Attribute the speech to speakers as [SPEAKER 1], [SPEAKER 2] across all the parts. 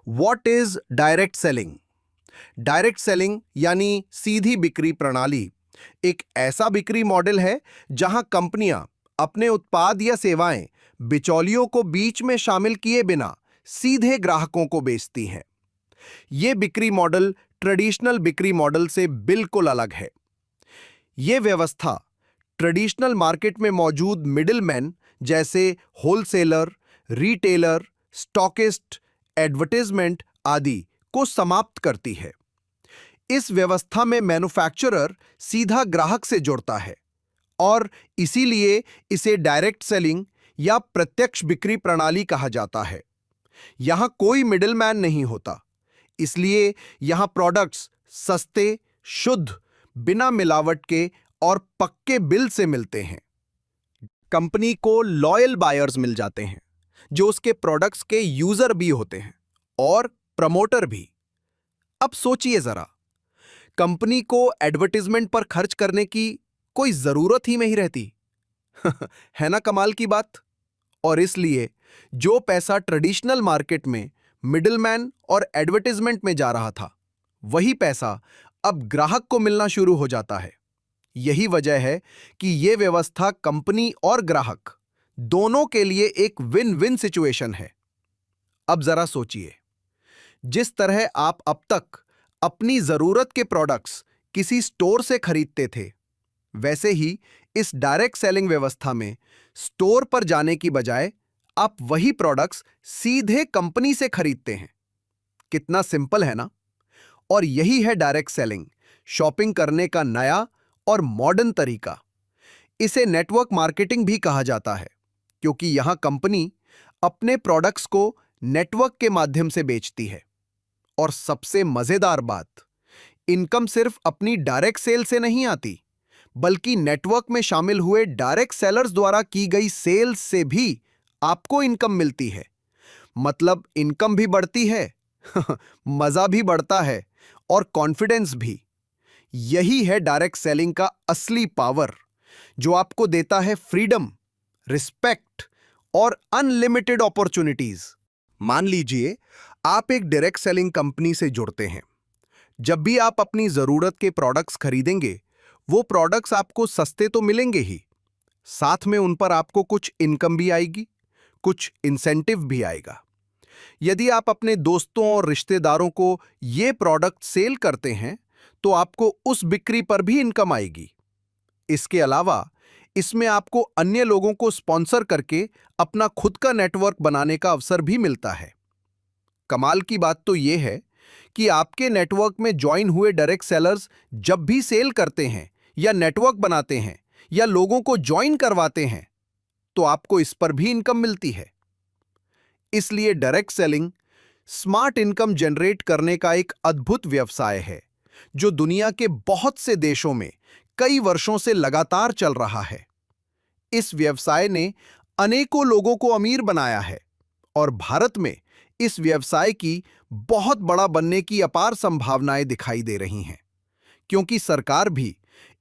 [SPEAKER 1] What is direct selling? Direct selling यानी सीधी बिक्री प्रणाली एक ऐसा बिक्री मॉडल है जहां कंपनियां अपने उत्पाद या सेवाएं बिचौलियों को बीच में शामिल किए बिना सीधे ग्राहकों को बेचती हैं। यह बिक्री मॉडल ट्रेडिशनल बिक्री मॉडल से बिल्कुल अलग है। यह व्यवस्था ट्रेडिशनल मार्केट में मौजूद मिडिलमैन जैसे होलसेलर, रिटेलर, स्टॉकिस्ट, एडवर्टाइजमेंट आदि को समाप्त करती है। इस व्यवस्था में मैन्युफैक्चरर सीधा ग्राहक से जुड़ता है और इसीलिए इसे डायरेक्ट सेलिंग या प्रत्यक्ष बिक्री प्रणाली कहा जाता है। यहां कोई मिडिलमैन नहीं होता, इसलिए यहां प्रोडक्ट्स सस्ते, शुद्ध, बिना मिलावट के और पक्के बिल से मिलते हैं। कंपनी को लॉयल बायर्स मिल जाते हैं जो उसके प्रोडक्ट्स के यूजर भी होते हैं और प्रमोटर भी। अब सोचिए जरा, कंपनी को एडवर्टाइजमेंट पर खर्च करने की कोई जरूरत ही नहीं रहती। है ना कमाल की बात? और इसलिए जो पैसा ट्रेडिशनल मार्केट में मिडिलमैन और एडवर्टाइजमेंट में जा रहा था, वही पैसा अब ग्राहक को मिलना शुरू हो जाता है। यही वजह है कि यह व्यवस्था कंपनी और ग्राहक दोनों के लिए एक विन विन सिचुएशन है। अब जरा सोचिए, जिस तरह आप अब तक अपनी जरूरत के प्रोडक्ट्स किसी स्टोर से खरीदते थे, वैसे ही इस डायरेक्ट सेलिंग व्यवस्था में स्टोर पर जाने की बजाय आप वही प्रोडक्ट्स सीधे कंपनी से खरीदते हैं। कितना सिंपल है ना? और यही है डायरेक्ट सेलिंग, शॉपिंग करने का नया और मॉडर्न तरीका। इसे नेटवर्क मार्केटिंग भी कहा जाता है, क्योंकि यहां कंपनी अपने प्रोडक्ट्स को नेटवर्क के माध्यम से बेचती है। और सबसे मजेदार बात, इनकम सिर्फ अपनी डायरेक्ट सेल से नहीं आती, बल्कि नेटवर्क में शामिल हुए डायरेक्ट सेलर्स द्वारा की गई सेल्स से भी आपको इनकम मिलती है। मतलब इनकम भी बढ़ती है, मजा भी बढ़ता है और कॉन्फिडेंस भी। यही है डायरेक्ट सेलिंग का असली पावर, जो आपको देता है फ्रीडम, रिस्पेक्ट और अनलिमिटेड अपॉर्चुनिटीज। मान लीजिए आप एक डायरेक्ट सेलिंग कंपनी से जुड़ते हैं। जब भी आप अपनी जरूरत के प्रोडक्ट्स खरीदेंगे, वो प्रोडक्ट्स आपको सस्ते तो मिलेंगे ही, साथ में उन पर आपको कुछ इनकम भी आएगी, कुछ इंसेंटिव भी आएगा। यदि आप अपने दोस्तों और रिश्तेदारों को ये प्रोडक्ट सेल करते हैं, तो आपको उस बिक्री पर भी इनकम आएगी। इसके अलावा इसमें आपको अन्य लोगों को स्पॉन्सर करके अपना खुद का नेटवर्क बनाने का अवसर भी मिलता है। कमाल की बात तो यह है कि आपके नेटवर्क में ज्वाइन हुए डायरेक्ट सेलर्स जब भी सेल करते हैं या नेटवर्क बनाते हैं या लोगों को ज्वाइन करवाते हैं, तो आपको इस पर भी इनकम मिलती है। इसलिए direct selling smart income generate करने का एक अद्भुत व्यवसाय है, जो दुनिया के बहुत से देशों में कई वर्षों से लगातार चल रहा है। इस व्यवसाय ने अनेकों लोगों को अमीर बनाया है और भारत में इस व्यवसाय की बहुत बड़ा बनने की अपार संभावनाएं दिखाई दे रही हैं, क्योंकि सरकार भी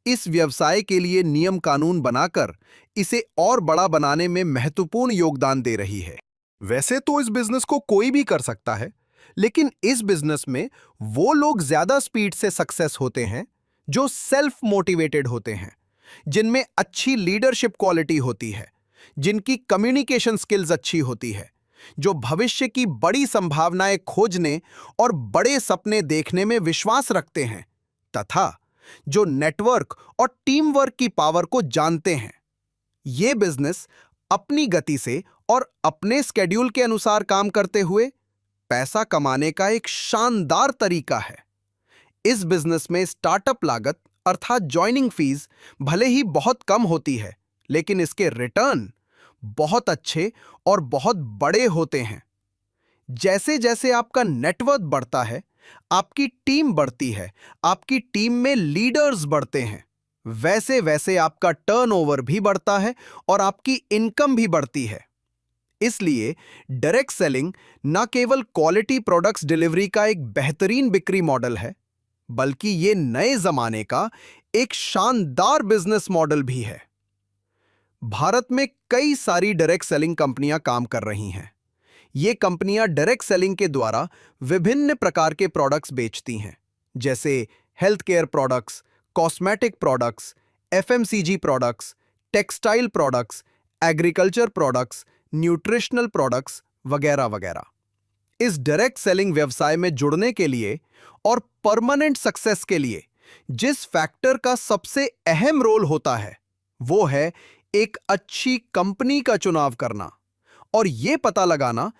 [SPEAKER 1] इस व्यवसाय के लिए नियम कानून बनाकर इसे और बड़ा बनाने में महत्वपूर्ण योगदान दे रही है। वैसे तो इस बिजनेस को कोई भी कर सकता है, लेकिन इस बिजनेस में वो लोग ज्यादा स्पीड से सक्सेस होते हैं जो सेल्फ मोटिवेटेड होते हैं, जिनमें अच्छी लीडरशिप क्वालिटी होती है, जिनकी कम्युनिकेशन स्किल्स अच्छी होती है, जो भविष्य की बड़ी संभावनाएं खोजने और बड़े सपने देखने में विश्वास रखते हैं, तथा जो नेटवर्क और टीम वर्क की पावर को जानते हैं। ये बिजनेस अपनी गति से और अपने स्केड्यूल के अनुसार काम करते हुए पैसा कमाने का एक शानदार तरीका है। इस बिजनेस में स्टार्टअप लागत अर्थात ज्वाइनिंग फीस भले ही बहुत कम होती है, लेकिन इसके रिटर्न बहुत अच्छे और बहुत बड़े होते हैं। जैसे जैसे आपका नेटवर्क बढ़ता है, आपकी टीम बढ़ती है, आपकी टीम में लीडर्स बढ़ते हैं, वैसे वैसे आपका टर्नओवर भी बढ़ता है और आपकी इनकम भी बढ़ती है। इसलिए डायरेक्ट सेलिंग न केवल क्वालिटी प्रोडक्ट्स डिलीवरी का एक बेहतरीन बिक्री मॉडल है, बल्कि ये नए जमाने का एक शानदार बिजनेस मॉडल भी है। भारत में कई सारी डायरेक्ट सेलिंग कंपनियां काम कर रही हैं। ये कंपनियां डायरेक्ट सेलिंग के द्वारा विभिन्न प्रकार के प्रोडक्ट्स बेचती हैं, जैसे health care products, cosmetic products, FMCG products, textile products, agriculture products, nutritional products वगैरह वगैरह। इस डायरेक्ट सेलिंग व्यवसाय में जुड़ने के लिए और परमानेंट सक्सेस के लिए जिस फैक्टर का सबसे अहम रोल होता है वो है एक अच्छी कंपनी का चुनाव करना और यह पता लगाना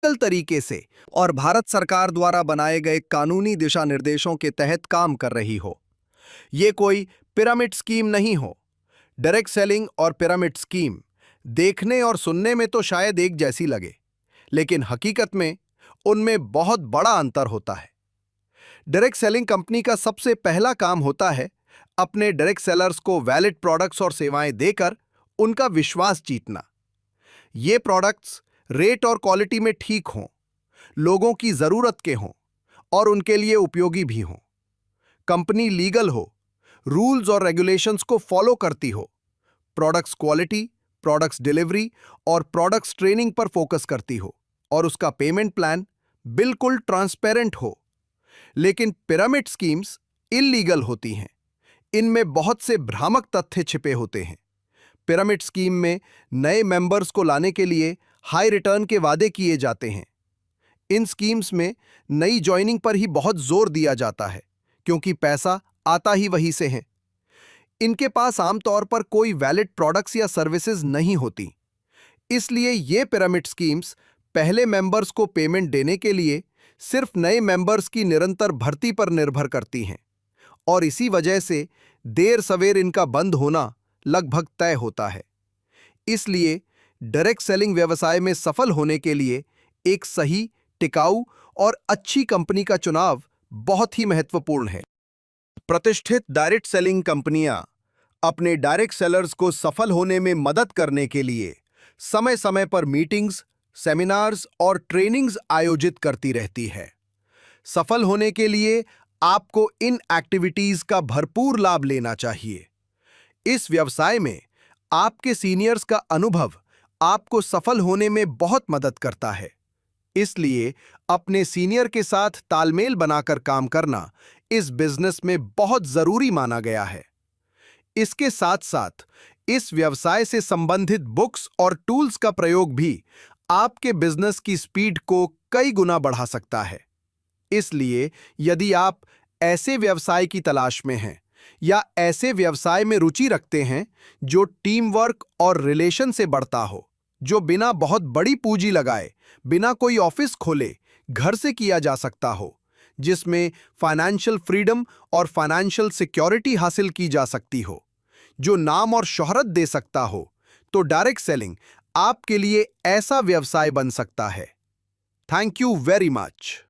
[SPEAKER 1] तरीके से और भारत सरकार द्वारा बनाए गए कानूनी दिशा निर्देशों के तहत काम कर रही हो। यह कोई पिरामिड स्कीम नहीं हो। डायरेक्ट सेलिंग और पिरामिड स्कीम देखने और सुनने में तो शायद एक जैसी लगे, लेकिन हकीकत में उनमें बहुत बड़ा अंतर होता है। डायरेक्ट सेलिंग कंपनी का सबसे पहला काम होता है अपने डायरेक्ट सेलर्स को वैलिड प्रोडक्ट्स और सेवाएं देकर उनका विश्वास जीतना। ये प्रोडक्ट्स रेट और क्वालिटी में ठीक हों, लोगों की जरूरत के हों और उनके लिए उपयोगी भी हों। कंपनी लीगल हो, रूल्स और रेगुलेशंस को फॉलो करती हो, प्रोडक्ट्स क्वालिटी, प्रोडक्ट्स डिलीवरी और प्रोडक्ट्स ट्रेनिंग पर फोकस करती हो और उसका पेमेंट प्लान बिल्कुल ट्रांसपेरेंट हो। लेकिन पिरामिड स्कीम्स इल्लीगल होती हैं। इनमें बहुत से भ्रामक तथ्य छिपे होते हैं। पिरामिड स्कीम में नए मेंबर्स को लाने के लिए हाई रिटर्न के वादे किए जाते हैं। इन स्कीम्स में नई ज्वाइनिंग पर ही बहुत जोर दिया जाता है, क्योंकि पैसा आता ही वहीं से है। इनके पास आमतौर पर कोई वैलिड प्रोडक्ट्स या सर्विसेज नहीं होती। इसलिए ये पिरामिड स्कीम्स पहले मेंबर्स को पेमेंट देने के लिए सिर्फ नए मेंबर्स की निरंतर भर्ती पर निर्भर करती हैं और इसी वजह से देर सवेर इनका बंद होना लगभग तय होता है। इसलिए डायरेक्ट सेलिंग व्यवसाय में सफल होने के लिए एक सही, टिकाऊ और अच्छी कंपनी का चुनाव बहुत ही महत्वपूर्ण है। प्रतिष्ठित डायरेक्ट सेलिंग कंपनियां अपने डायरेक्ट सेलर्स को सफल होने में मदद करने के लिए समय समय पर मीटिंग्स, सेमिनार्स और ट्रेनिंग्स आयोजित करती रहती है। सफल होने के लिए आपको इन एक्टिविटीज का भरपूर लाभ लेना चाहिए। इस व्यवसाय में आपके सीनियर्स का अनुभव आपको सफल होने में बहुत मदद करता है। इसलिए अपने सीनियर के साथ तालमेल बनाकर काम करना इस बिजनेस में बहुत जरूरी माना गया है। इसके साथ साथ इस व्यवसाय से संबंधित बुक्स और टूल्स का प्रयोग भी आपके बिजनेस की स्पीड को कई गुना बढ़ा सकता है। इसलिए यदि आप ऐसे व्यवसाय की तलाश में हैं या ऐसे व्यवसाय में रुचि रखते हैं जो टीम वर्क और रिलेशन से बढ़ता हो, जो बिना बहुत बड़ी पूंजी लगाए, बिना कोई ऑफिस खोले घर से किया जा सकता हो, जिसमें फाइनेंशियल फ्रीडम और फाइनेंशियल सिक्योरिटी हासिल की जा सकती हो, जो नाम और शोहरत दे सकता हो, तो डायरेक्ट सेलिंग आपके लिए ऐसा व्यवसाय बन सकता है। Thank you very much.